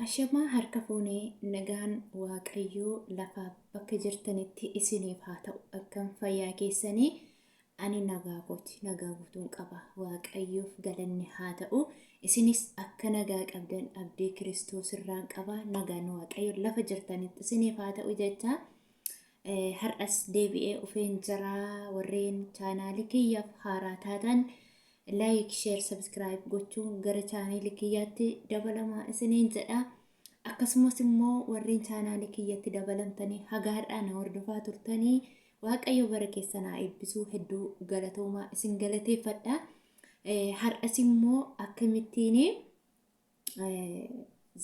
Ashamaa harka fuunee nagaan waaqayyoo lafa bakka jirtanitti isiniif haa ta'u. Akkam fayyaa keessanii ani nagaa guutuun qaba. Waaqayyoof galanni haa ta'u. Isinis akka nagaa qabdan abdii Kiristoos irraan qaba. Nagaan waaqayyoo lafa jirtanitti isiniif haa ta'u jecha. Har'as deebi'ee ufeen jiraa warreen chaanaalii kiyyaaf haaraa taatan like, share, subscribe gochuun gara chaanaalii kiyyaatti dabalamaa isiniin jedha. Akkasumas immoo warreen chaanaalii kiyyaatti dabalamtanii hagaadhaan hordofaa turtanii waaqayyo bara keessanaa eebbisuu hedduu galatoomaa isin galateeffadha. Har'as immoo akkamittiin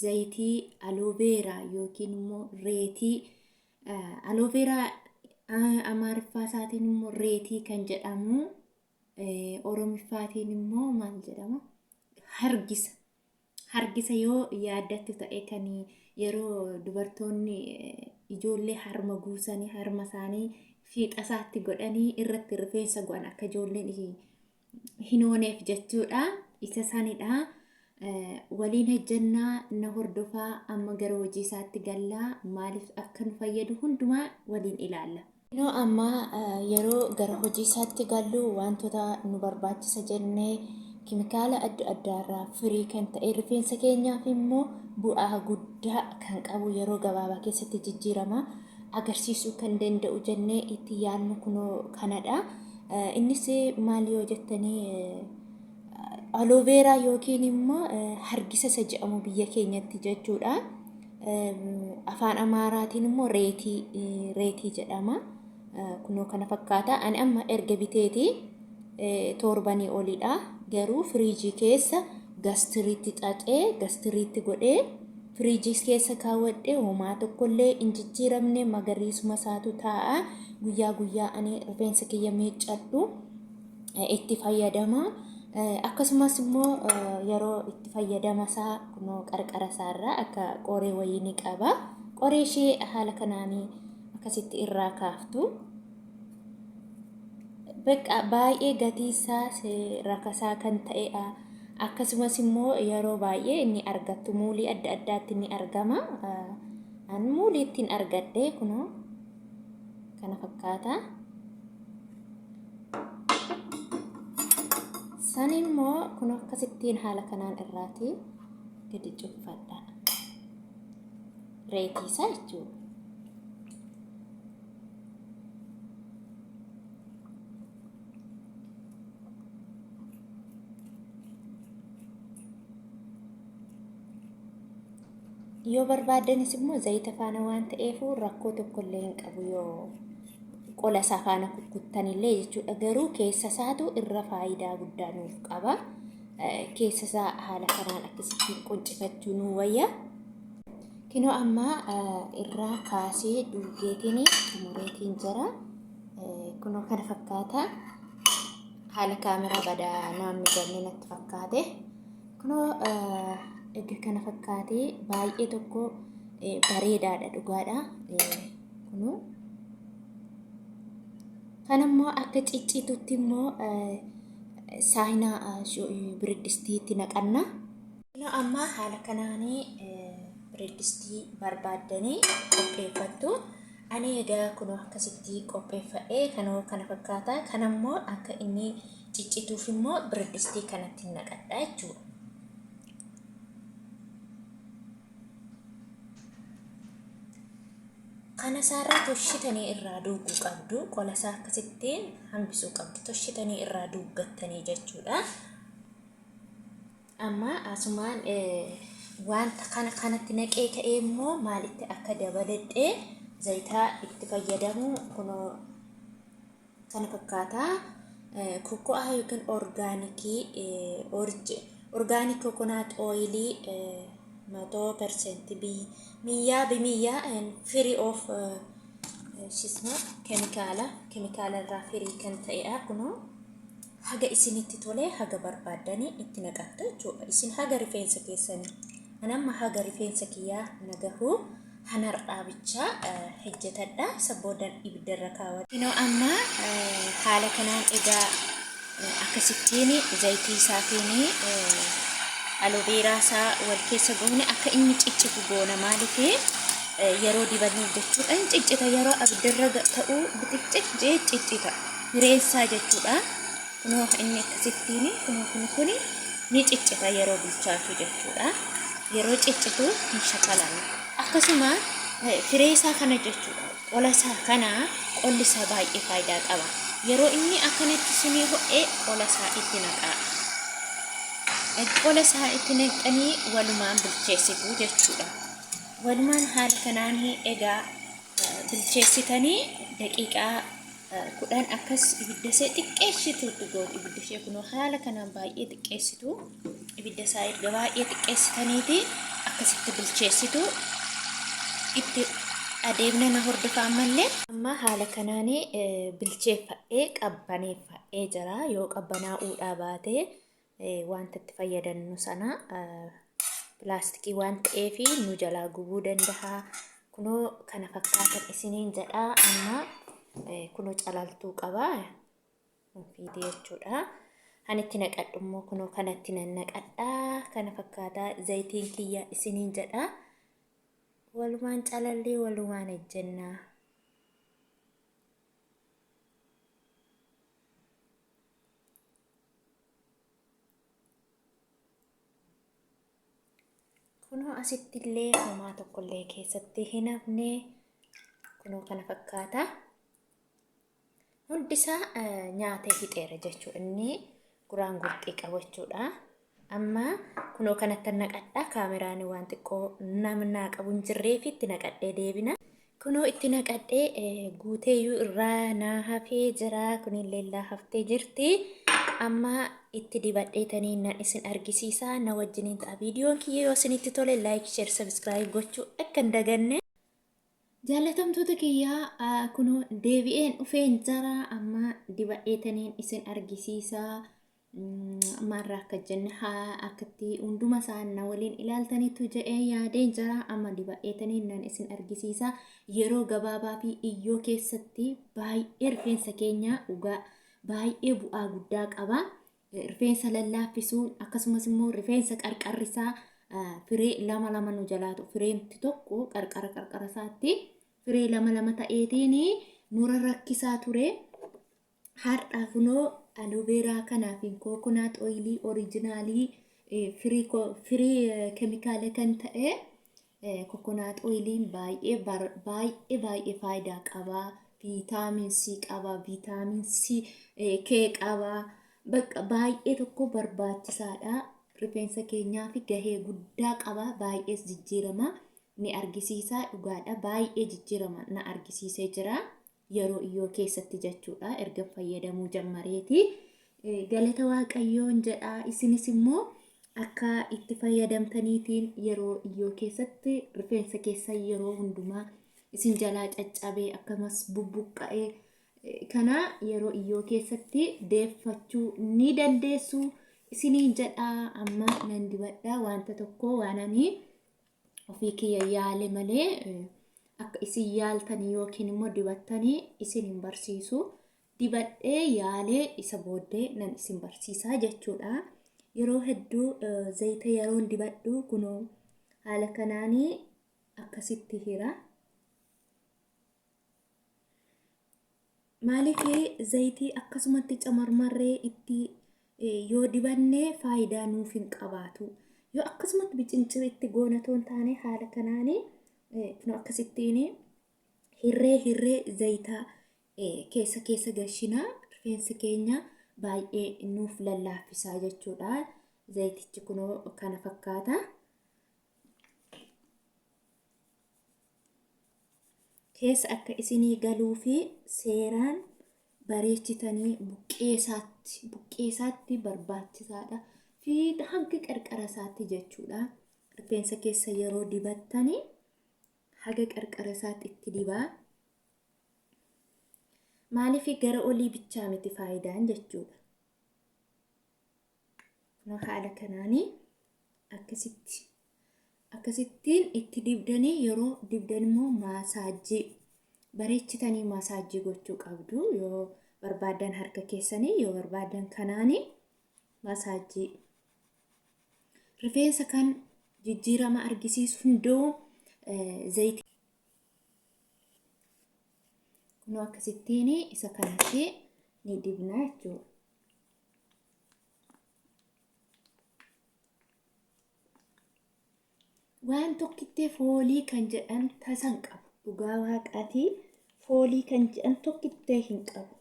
zayitii alooveeraa yookiin immoo reetii alooveeraa amaariffaa isaatiin immoo reetii kan jedhamu oromiffaatiin immoo maal jedhama? Hargisa yoo yaadattu ta'e kan yeroo dubartoonni ijoollee harma guusanii harma isaanii fiixa isaatti godhanii irratti rifeensa godhan akka ijoolleen hin ooneef jechuudha. Isa sanidha. Waliin ejjennaa na hordofaa amma gara hojii isaatti gallaa maaliif akka nu fayyadu hundumaa waliin ilaalla. Amma yeroo gara hojii isaatti gallu wantoota nu barbaachisa jennee keemikaala adda addaarraa firii kan ta'e rifeensa keenyaaf immoo bu'aa guddaa kan qabu yeroo gabaabaa keessatti jijjiirama agarsiisuu kan danda'u jennee itti yaadnu kunoo kanadha. Innis maal yoo jettanii alooveeraa yookiin immoo hargisa isa jedhamu biyya keenyatti jechuudha. Afaan Amaaraatiin immoo reetii jedhama. Kunoo kana fakkaata. Ani amma erga biteeti torbanii olidha. Garuu firiijii keessa gastiriitti xaxee gastiriitti godhee firiijii keessa kaawwadhee homaa tokkollee hin jijjiiramne magariisuma isaatu taa'a. Guyyaa guyyaa ani rifeensa kiyya miiccadhu itti fayyadama. Akkasumas immoo yeroo itti fayyadama isaa kunoo qarqara isaarraa akka qoree wayii ni qaba. Qoree ishee haala kanaanii akkasitti irraa kaaftu. Bakka baay'ee gatii isaa rakasaa kan ta'edha. Akkasumas immoo yeroo baay'ee inni argattu muulii adda addaatti ni argama. An muulii ittiin argadhe kunoo kana fakkaata. San immoo kunoo akkasittiin haala kanaan irraati gadi cuffadha. Reetii isaa jechuudha. Yoo barbaadanis immoo zayita faana waan ta'eef rakkoo tokkollee hin qabu yoo qola isaa faana kukkuttanillee jechuudha. Garuu keessa isaatu irra faayidaa guddaa nuuf qaba. Keessa isaa haala kanaan akkasitti quncifachuu nu wayya. Kunoo amma irraa kaasee duugeetiin xumureetiin jira. Kunoo kana fakkaata. Haala kaameraa badaa naamni galme natti fakkaate. Kunoo egaa kana fakkaatee baay'ee tokko bareedaadha dhugaadha. Kunoo kanammoo akka ciccitutti immoo saayinaa biriddistiitti naqanna. Amma haala kanaanii biriddistii barbaaddanii qopheeffattu. Ani egaa kunoo akkasitti qopheeffadhee kanoo kana fakkaata. Kanammoo akka inni ciccituuf immoo biriddistii kanatti naqadha jechuudha. Kana isaarraa toshitanii irraa duuguu qabdu. Qola isaa akkasittiin hambisuu qabdu. Toshitanii irraa duuggattanii jechuudha. Amma asumaan wanta kanatti naqee ka'ee immoo maalitti akka dabaladhee zayitaa itti fayyadamu kunoo kana fakkaata. Koko'aa yookiin orgaanik kokonaat ooyilii 100% bimiyyaa and free of keemikaala irraa firii kan ta'edha. Kunoo haga isinitti tolee haga barbaadanii itti naqattu jechuudha. Isin haga rifeensa keessanii anamma haga rifeensa kiyyaa nagahu hanarraa bichaa hojjetadha. Saboodan ibiddarra kaawwadha. Kunoo amma haala kanaan egaa akkasittiin zayitii isaatiin aloe vera isaa wal keessa goone akka inni ciccitu goona maaliif yeroo dibannu jechuudha. Ciccita yeroo abiddarra ta'u bixiccee ciccita hireensaa jechuudha. Kunoo inni akkasittiin kun ni ciccita yeroo bilchaatu jechuudha. Yeroo ciccitu ni shakalan. Akkasuma firee isaa kana jechuudha. Qola isaa kana qolli isaa baay'ee faayidaa qaba. Yeroo inni akkanatti sinii ho'ee qola isaa itti naqaa. Qola isaa itti naqanii walumaan bilcheessitu jechuudha. Walumaan haala kanaan egaa bilcheessitanii daqiiqaa 10 akkas ibidda ishee xiqqeessituutti gootu. Ibidda ishee kunoo haala kanaan baay'ee xiqqeessitu. Ibidda isaa erga baay'ee xiqqeessitaniiti akkasitti bilcheessitu. Itti adeemna na hordofaa mallee amma haala kanaan bilcheeffadhee qabbaneeffadhee jira. Yoo qabbanaa'uudhaa baate wanta itti fayyadamnu sana pilaastikii waan ta'eef nu jalaa gubuu danda'a. Kunoo kana fakkaatan isiniin jedha. Amma kunoo calaltuu qaba fiidee jechuudha. Kan itti naqadhu immoo kunoo kanatti nannaqadha. Kana fakkaataa zayitiin kiyya isiniin jedha. Walumaan calallee walumaan ejjennaa. Kunoo asittillee homaa tokkollee keessatti hin hafne. Kunoo kana fakkaata. Hundisaa nyaatee fixeera jechuudha. Inni guraan gurxii qaba jechuudha. Amma kunoo kanatti naqadha. Kaameraan waan xiqqoo namnaa qabu hin jirreef itti naqadhee deebina. Kunoo itti naqadhee guuteeyyuu irraa naa hafee jira. Kunillee illaa haftee jirti. Amma itti dibadheetanii nan isin argisiisa. Na wajjiniin ta'a viidiyoon kiyya yoo isinitti tole like, share, subscribe gochuu akka hin daganne. Jaalatamtoota kiyyaa kunoo deebi'een dhufeen jira. Amma dibadheetaniin isin argisiisa. Marraa akka jenne akkatti hunduma isaanii waliin ilaaltaniitu jedhee yaadeen jira. Amma dibadheetaniin nan isin argisiisa. Yeroo gabaabaa fi iyyoo keessatti baay'ee rifeensa keenya dhugaa baay'ee bu'aa guddaa qaba. Rifeensa lallaaffisuun akkasumas immoo rifeensa qarqarrisaa firee lama nu jalaatu. Fireemti tokko qarqara isaatti firee lama ta'eetiin nura rakkisaa ture. Har'a kunoo aloe vera kanaa fi coconut oil originalii firii keemikaala kan ta'e coconut oiliin baay'ee faayidaa qaba. Viitaamin C qaba, viitaamin C K qaba. Bakka baay'ee tokko barbaachisaadha. Rifeensa keenyaaf gahee guddaa qaba. Baay'ee jijjiirama ni argisiisa. Dhugaadha baay'ee jijjiirama na argisiisee jira. Yeroo iyyoo keessatti jechuudha. Erga fayyadamuu jalqabeeti. Galata Waaqayyoon jedha. Isinis immoo akka itti fayyadamtaniitiin yeroo iyyoo keessatti rifeensa keessa yeroo hundumaa isin jalaa caccabee akkasumas bubbuqqa'ee kana yeroo iyyoo keessatti deeffachuu ni dandeessu isiniin jedha. Amma nan dibadha wanta tokko waananii ofii kiyya yaale malee akka isin yaaltanii yookiin immoo dibattanii isin hin barsiisu. Dibadhee yaalee isa booddee nan isin barsiisaa jechuudha. Yeroo hedduu zayita yeroon dibadhu kunoo haala kanaanii akkasitti hira. Maaliif zayitii akkasumatti camarmarree itti yoo dibannee faayidaa nuuf hin qabaatu. Yoo akkasumatti bicinciri itti goonatoo hin taane haala kanaanii akkasittiin hirree zayitaa keessa gashinaa rifeensi keenya baay'ee nuuf lallaaffisaa jechuudha. Zayitichi kunoo kana fakkaata. Keessa akka isinii galuu fi seeraan bareechitanii buqqeessaatti barbaachisaadha. Fi hanga qarqara isaatti jechuudha. Rifeensa keessa yeroo dibattanii haga qarqara isaatti itti dibaa. Maaliif gara olii bichaa miti faayidaan jechuudha. Haala kanaanii akkasittiin itti dibdanii yeroo dibdan immoo maasaajii bareechitanii maasaajii gochuu qabdu. Yoo barbaadan harka keessanii yoo barbaadan kanaanii maasaajii rifeensa kan jijjiirama argisiisu hunduu zayitii kunoo akkasittiin isa kanatti ni dibna jechuudha. Waan tokkitti foolii kan jedhan tasan qabu. Dhugaa waaqaatii foolii kan jedhan tokkitti hin qabu.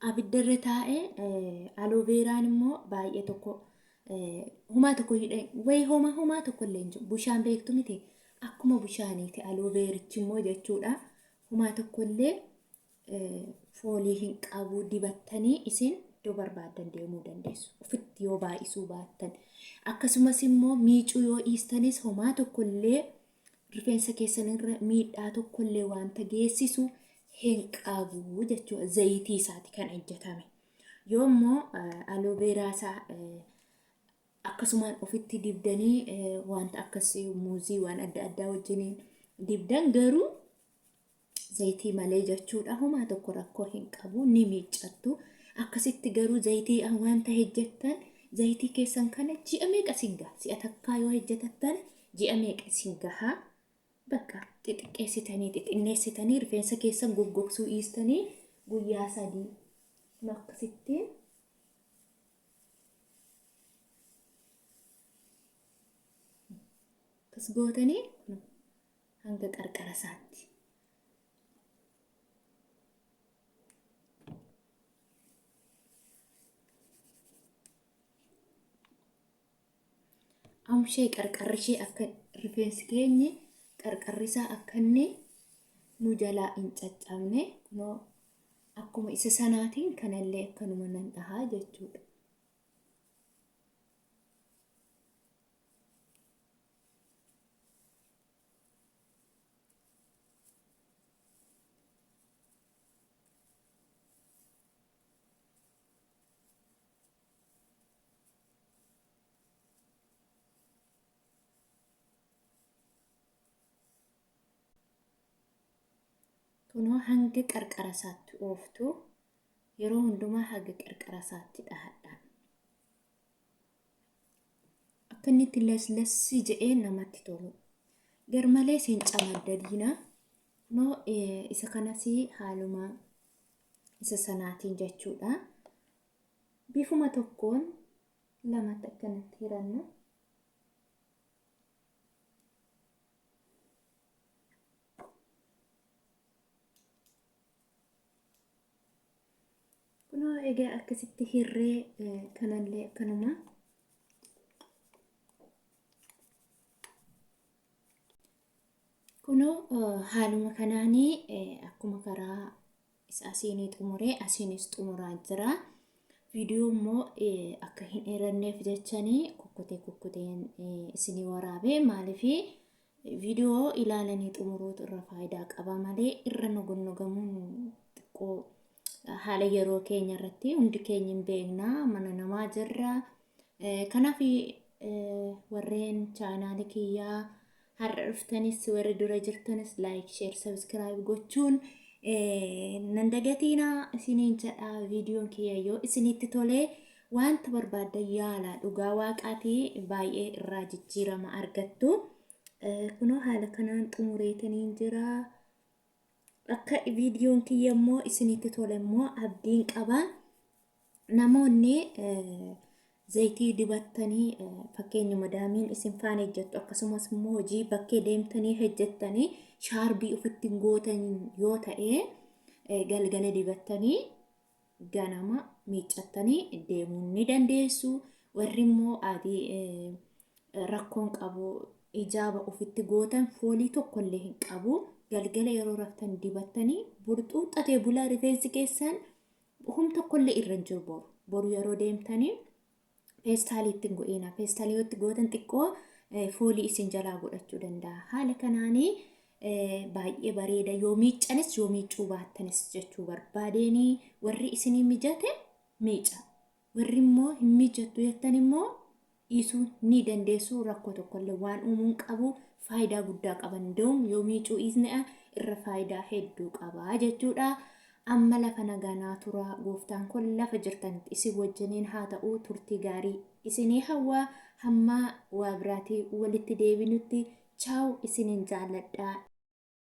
Abiddarra taa'ee alooveeraan immoo baay'ee tokko humaa tokko hidhee wayi humaa tokko illee hin jiru. Bushaan beektu miti akkuma bushaaniiti alooveerichi immoo jechuudha. Humaa tokko illee foolii hin qabu. Dibattanii isin iddoo barbaadan deemuu dandeessu. Ofitti yoo baay'isuu baattan. Akkasumas immoo miicuu yoo dhiistanis humaa tokko illee rifeensa keessanirra miidhaa tokko illee wanta geessisu hin qabu jechuudha. Zayitii isaati kan hojjetame. Yoo immoo alooveeraa isaa akkasumaan ofitti dibdanii wanta akkasii muuzii waan adda addaa wajjiniin dibdan garuu zayitii malee jechuudha. Humaa tokko rakkoo hin qabu, ni miiccattu. Akkasitti garuu zayitii wanta hojjettan zayitii keessan kana ji'a meeqa isin gaha? Si'a takkaa yoo hojjetattan ji'a meeqa isin gaha? Bakka xixinneessitanii rifeensa keessan goggogsuu dhiistanii guyyaa 3 akkasitti kas gootanii hanga qarqara isaatti. Amshee qarqarrishee akka rifeensi keenya qarqarrisaa akka inni nu jalaa hin caccabne kunoo akkuma isa sanaatiin kanallee akkanuma nan dhahaa jechuudha. Kunoo hanga qarqara isaatti ooftu yeroo hundumaa hanga qarqara isaatti dhahadhaan. Akka inni itti laslassi jedhee namatti tolu. Garmalee siin camaddadiina. Kunoo isa kanas haaluma isa sanaatiin jechuudha. Bifuma tokkoon lamatti akkanatti hiranna. Kunoo egaa akkasitti hirree kanallee akkanuma. Kunoo haaluma kanaanii akkuma karaa isa asiinii xumuree asiinis xumuraa jira. Viidiyoo immoo akka hin dheeranneef jechanii kukkuteen isinii waraabee maaliif viidiyoo ilaalanii xumuruutu irra faayidaa qaba malee irra nogonnogamuun xiqqoo haala yeroo keenya irratti hundi keenya hin beeknaa mana namaa jirra. Kanaaf warreen chaanaala kiyyaa har'a dhuftanis warri dura jirtanis like, share, subscribe gochuun nan dagatiina isiniin jedha. Viidiyoon kiyya yoo isinitti tolee wanta barbaaddan yaala dhugaa waaqaatii baay'ee irraa jijjiirama argattu. Kunoo haala kanaan xumureetaniin jira. Akka viidiyoon kiyya immoo isinitti tole immoo abdiin qaba. Namoonni zayitii dibattanii fakkeenya madaamiin isin faana hojjettu akkasumas immoo hojii bakkee deemtanii hojjettanii shaarbii ofitti gootan yoo ta'e galgala dibattanii ganama miiccattanii deemuu ni dandeessu. Warri immoo adii rakkoon qabu ijaaba ofitti gootan foolii tokkollee hin qabu. Galgala yeroo raftan dibattanii burxuuxatee bulaa rifeensi keessan hum tokkollee irra hin jiru boru yeroo deemtanii peestaaliitti hin go'iina. Peestaaliitti gootan xiqqoo foolii isin jalaa godhachuu danda'a. Haala kanaanii baay'ee bareeda. Yoo miiccanis yoo miiccuu baattanis jechuu barbaadeenii warri isinii mijate miica. Warri immoo hin mijattu jettan immoo dhiisuu ni dandeessu. Rakkoo tokkollee waan uumuun qabu faayidaa guddaa qaban doom yoo miicuu dhiisne irra faayidaa hedduu qaba jechuudha. Amma lafa naganaa tura gooftaan kun lafa jirtanitti isin wajjiniin haa ta'u turtii gaarii isinii hawaa hamma waa biraatii walitti deebinutti chaaw isinin jaalladhaa.